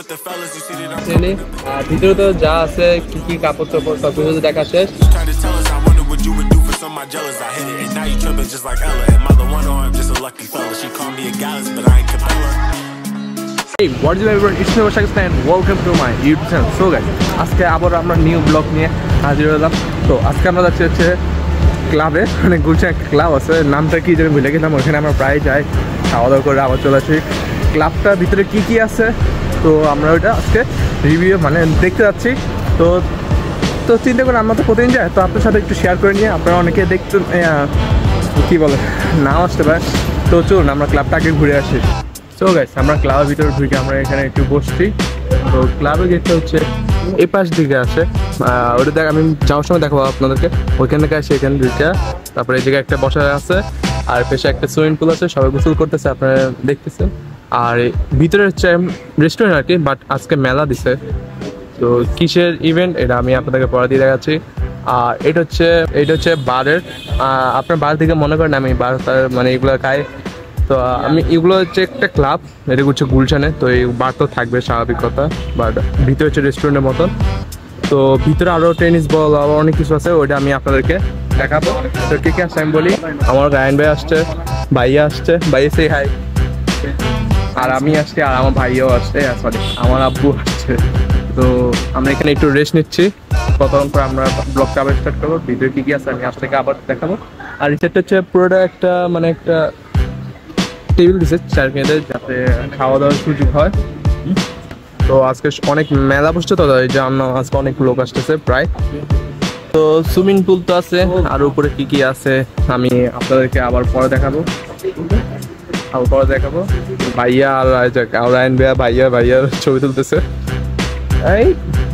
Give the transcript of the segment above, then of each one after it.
আর ভিতরে তো যা আছে কি কি কাপড় টাপড় সবকিছু দেখা শেষ। Hey, what is everyone? It's me Shakistan and welcome to my YouTube channel. So guys, আজকে আবার আমরা নিউ ব্লগ নিয়ে হাজির হলাম। তো আজকে আমরা যাচ্ছি হচ্ছে ক্লাবে, মানে গুলশান একটা ক্লাব আছে, নামটা কি যেন ভুলে গেলাম। ওখানে আমরা প্রায় যাই, খাওয়া দাওয়া করে আবার চলে আসি। ক্লাবটার ভিতরে কি কি আছে তো আমরা ওইটা আজকে রিভিউ মানে দেখতে যাচ্ছি। তো তো চিন্তা করে আমরা তো প্রতিদিন যাই, তো আপনার সাথে একটু শেয়ার করে নিয়ে আপনারা অনেকে দেখতে কী বলে নাও আসতে পারে। তো চলুন আমরা ক্লাবটা আগে ঘুরে আসি। সো গাইস, আমরা ক্লাবের ভিতরে ঢুকে আমরা এখানে একটু বসছি। তো ক্লাবের গেটটা হচ্ছে এই পাশ দিকে আছে, ওটা দেখ আমি যাওয়ার সময় দেখাবো আপনাদেরকে। ওইখান থেকে আসে এখানে ঢুকে, তারপরে এই জায়গায় একটা বসা আছে, আর পেশে একটা সুইমিং পুল আছে, সবাই গোসল করতেছে আপনারা দেখতেছেন। আর ভিতরে হচ্ছে রেস্টুরেন্ট আর কি, বাট আজকে মেলা দিছে। তো কিসের ইভেন্ট এটা আমি আপনাদেরকে পরে দিয়ে দেখাচ্ছি। আর এটা হচ্ছে বারের, আপনার বার থেকে মনে করেন আমি বার মানে এগুলো খাই। তো আমি এগুলো হচ্ছে একটা ক্লাব, এটা হচ্ছে গুলশানে। তো এই বার তো থাকবে স্বাভাবিক কথা, বাট ভিতরে হচ্ছে রেস্টুরেন্টের মতন। তো ভিতরে আরও টেনিস বল আরও অনেক কিছু আছে, ওইটা আমি আপনাদেরকে দেখাবো। তো কে কে আসছে আমি বলি। আমার রায়ন ভাই আসছে, ভাইয়া আসছে, ভাইয়া সেই হাই। আর আমি আসছি, আর আমার ভাইয়াও আসছে, সরি আমার আব্বু আসছে। তো আমরা এখানে একটু রেস্ট নিচ্ছি, কতক্ষণ পর আমরা ব্লগটা আবার স্টার্ট করবো। ভিডিও কী কী আছে আমি আপনাকে আবার দেখাবো। আর রিসেটটা হচ্ছে পুরোটা একটা মানে একটা টেবিল দিচ্ছে চার মেয়েদের, যাতে খাওয়া দাওয়ার সুযোগ হয়। তো আজকে অনেক মেলা বসছে, তো এই যে আমরা আজকে অনেক লোক আসতেছে প্রায়। তো সুইমিং পুল তো আছে, আর উপরে কি কি আছে আমি আপনাদেরকে আবার পরে দেখাবো। ভাইয়া আর রায়ন ভাইয়ার ছবি তুলতেছে, এই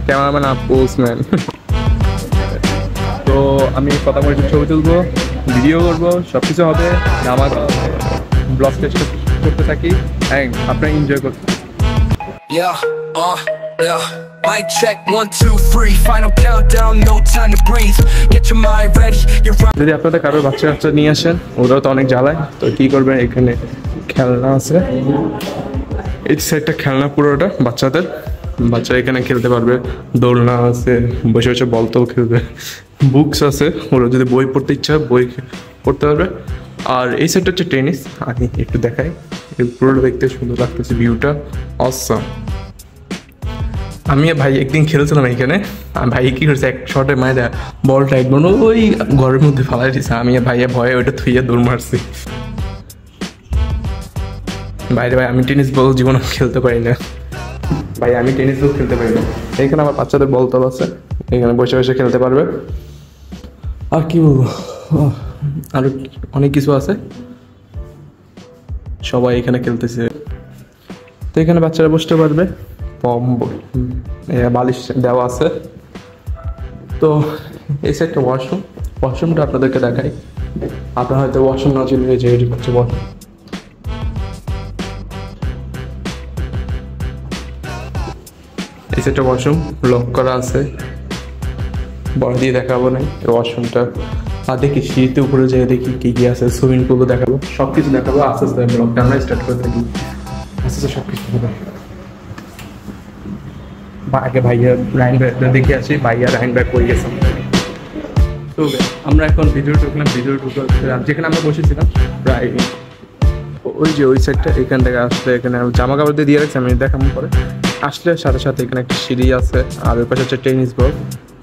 ক্যামেরাম্যান পোস্টম্যান। তো আমি কথা বলে ছবি তুলবো, ভিডিও করবো, সব কিছু হবে। আমার ব্লগ টেস্ট করতে থাকি, হ্যাঁ আপনারা এনজয় করতে। Mic check 1 2 3 final countdown, no time to breathe, get your mind ready, you're right. যদি আপনাদের কারো বাচ্চা নিয়ে আসেন, ওরাও তো অনেক জ্বালায়, তো কি করবেন, এখানে খেলনা আছে, এই সাইডটা খেলনা পুরোটা বাচ্চাদের, বাচ্চারা এখানে খেলতে পারবে। দোলনা আছে, বসে বসে বলতেও খেলবে। বুকস আছে, ওরা যদি বই পড়তে ইচ্ছা হয় বই পড়তে পারবে। আর এই সাইডটা হচ্ছে টেনিস, আমি একটু দেখাই। এই পুরোটা দেখতে সুন্দর লাগতেছে, ভিউটা অসাম। আমি ভাই একদিন খেলছিলাম এইখানে, ভাই কি করছে এক শটে মায়েরা বলটা একবার ওই ঘরের মধ্যে ফালাই দিছে। আমি ভাইয়া ভয়ে ওইটা থুইয়া দৌড় মারছি। বাইরে ভাই আমি টেনিস বল জীবনে খেলতে পারি না ভাই, আমি টেনিস বল খেলতে পারি না। এইখানে আমার বাচ্চাদের বল তল আছে, এখানে বসে বসে খেলতে পারবে। আর কি বলবো, আরো অনেক কিছু আছে, সবাই এখানে খেলতেছে। তো এখানে বাচ্চারা বসতে পারবে, বালিশ দেওয়া আছে। তো এই সাইডটা ওয়াশরুমটা আপনাদেরকে দেখাই। আপনার হয়তো ওয়াশরুম না চিনলে যে এটি হচ্ছে ওয়াশরুম। এই সাইডটা ওয়াশরুম লক করা আছে, বড় দিয়ে দেখাবো না ওয়াশরুমটা। আর দেখি শীতে উপরে যেয়ে দেখি কি কি আছে, সুইমিং পুলও দেখাবো, সব কিছু দেখাবো আস্তে আস্তে। ব্লগটা আমরা স্টার্ট করে থাকি আস্তে আস্তে সব কিছু দেখাবো। আগে ভাইয়া রায়ন ভাই দেখে আসি, ভাইয়া রায়ন ভাই কই গেছে। তো আমরা এখন ভিডিও ঢুকলাম, যেখানে আমরা বসেছিলাম প্রায় ওই যে ওই সাইডটা, এখান থেকে আসলে এখানে জামা কাপড় দিয়ে রাখছি, আমি দেখাবো পরে। আসলে সাথে সাথে এখানে একটা সিঁড়ি আছে, আর ওই পাশে হচ্ছে টেনিস বল,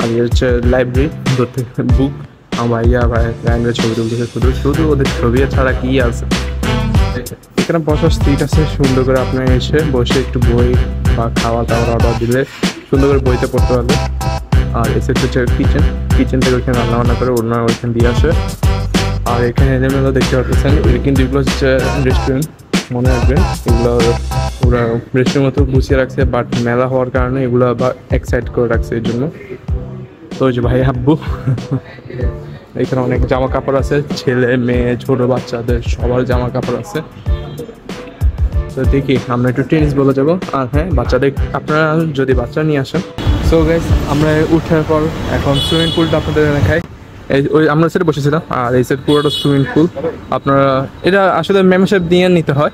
আর হচ্ছে লাইব্রেরি ধরতে বুক। আমার ভাইয়া রায়ন ভাই ছবি তুলতেছে, শুধু ওদের ছবি ছাড়া কি আছে। এখানে বসার সিট আছে, সুন্দর করে আপনার এসে বসে একটু বই বা খাওয়া দাওয়ার অর্ডার দিলে সুন্দর করে বইতে পড়তে পারবে। আর এসে হচ্ছে কিচেন থেকে ওইখানে রান্নাবান্না করে ওনারা ওইখানে দিয়ে আসে। আর এখানে এলিমেন্ট দেখতে পাচ্ছেন, কিন্তু এগুলো হচ্ছে রেস্টুরেন্ট, মনে রাখবেন এগুলো ওরা রেস্টুরেন্ট মতো গুছিয়ে রাখছে, বাট মেলা হওয়ার কারণে এগুলো আবার এক সাইড করে রাখছে এই জন্য। তো ওই যে ভাই আব্বু এখানে অনেক জামা কাপড় আছে, ছেলে মেয়ে ছোট বাচ্চাদের সবার জামা কাপড় আছে। তো দেখি আমরা একটু টেনিস বলে যাবো। আর হ্যাঁ, বাচ্চাদের আপনারা যদি বাচ্চা নিয়ে আসেন। সো গাইস, আমরা উঠার পর এখন সুইমিং পুলটা আপনাদের দেখাই। ওই আমরা সেটা বসেছিলাম, আর এই সেট পুরোটা সুইমিং পুল। আপনারা এটা আসলে মেম্বারশিপ দিয়ে নিতে হয়,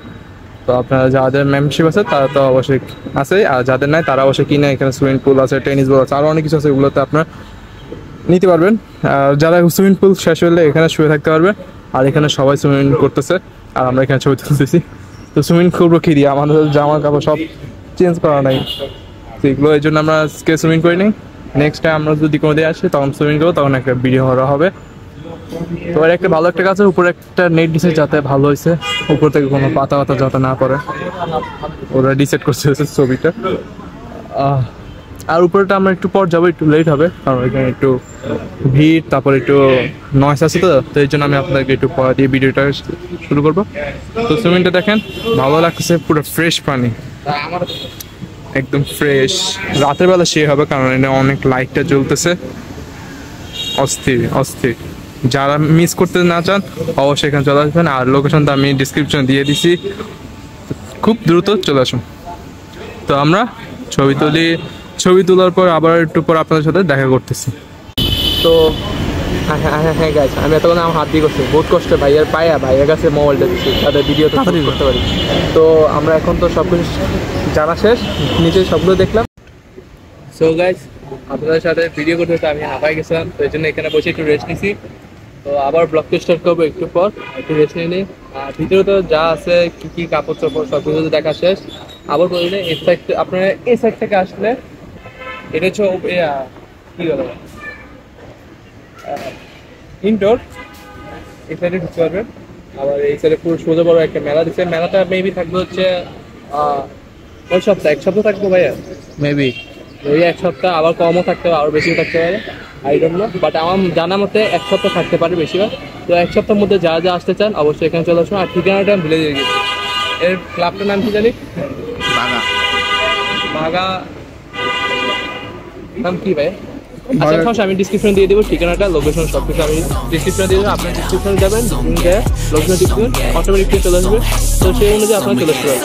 তো আপনারা যাদের মেম্বারশিপ আছে তারা তো অবশ্যই আছে, আর যাদের নাই তারা অবশ্যই কিনে, এখানে সুইমিং পুল আছে, টেনিস বল আছে, আরও অনেক কিছু আছে, ওগুলোতে আপনারা নিতে পারবেন। আর যারা সুইমিং পুল শেষ হলে এখানে শুয়ে থাকতে পারবে, আর এখানে সবাই সুইমিং করতেছে আর আমরা এখানে ছবি তুলতেছি। তো সুইমিং করবো কি দিয়ে, আমাদের জামা কাপড় সব চেঞ্জ করা নাই, তো এগুলো এই জন্য আমরা আজকে সুইমিং করি নাই। নেক্সট টাইম আমরা যদি কোনো দিয়ে আসি তখন সুইমিং করবো, তখন একটা ভিডিও করা হবে। তো এর একটা ভালো একটা কাজ, উপরে একটা নেট দিছে যাতে ভালো হয়েছে, উপর থেকে কোনো পাতা পাতা যাতে না পড়ে, ওরা ডিসাইড করছে ছবিটা। আর উপরেটা আমরা একটু পর যাবো, একটু লেট হবে কারণ এখানে একটু ভিড়, তারপর একটু নয়েস আছে, তো এই জন্য আমি আপনাদেরকে একটু পর দিয়ে ভিডিওটা শুরু করবো। তো সুইমিংটা দেখেন, ভালো লাগতেছে, পুরো ফ্রেশ পানি, একদম ফ্রেশ। রাতের বেলা সে হবে কারণ এটা অনেক লাইটটা জ্বলতেছে, অস্থির অস্থির। যারা মিস করতে না চান অবশ্যই এখানে চলে আসবেন, আর লোকেশনটা আমি ডিসক্রিপশনে দিয়ে দিছি, খুব দ্রুত চলে আসুন। তো আমরা ছবি তোলার পর আবার একটু পর আপনাদের সাথে দেখা করতেছি। তো হ্যাঁ গাইস, আমি এতক্ষণ আমার হাত দিয়ে করছি, বহুত কষ্ট, ভাইয়ের কাছে মোবাইলটা দিচ্ছি তাদের ভিডিও করতে পারি। তো আমরা এখন তো সব কিছু জানা শেষ, নিচে সবগুলো দেখলাম। সো গাইস, আপনাদের সাথে ভিডিও করতে করতে আমি হাঁপাই গেছিলাম, তো এই জন্য এখানে বসে একটু রেস্ট নিছি। তো আবার ব্লগটা স্টার্ট করবো একটু পর, একটু রেস্ট নিয়ে নিই। আর ভিতরে তো যা আছে কী কী কাপড় চোপড় সব কিছু দেখা শেষ। আবার বলি না, এই সাইড আপনারা এই সাইড থেকে আসলে এটা হচ্ছে কী বলে ইনডোর, এই সাইডে ঢুকতে পারবেন। আবার এই সাইডে পুরো সোজা বড় একটা মেলা দিচ্ছে, মেলাটা মেবি থাকবে হচ্ছে এক সপ্তাহ থাকবো ভাইয়া, মেবি এই এক সপ্তাহ, আবার কমও থাকতে পারে, আরও বেশিও থাকতে পারে, আই ডোন্ট নো, বাট আমার জানা মতে এক সপ্তাহ থাকতে পারে বেশিরভাগ। তো এক সপ্তাহের মধ্যে যা যা আসতে চান অবশ্যই এখানে চলে আসুন। আর ঠিকানাটা আমি ভুলে গেছি, এর ক্লাবটার নাম কি জানি, বাগা নাম কি ভাই? আচ্ছা আমি ডিসক্রিপশন দিয়ে দেবো, ঠিকানাটা, লোকেশন সব কিছু আমি ডিসক্রিপশনে দিয়ে দেবো। আপনার ডিসক্রিপশনে যাবেন, লোকেশন ডিসক্রিপশন অটোমেটিক চলে আসবে, তো সেই অনুযায়ী আপনার চলে আসতে পারবেন।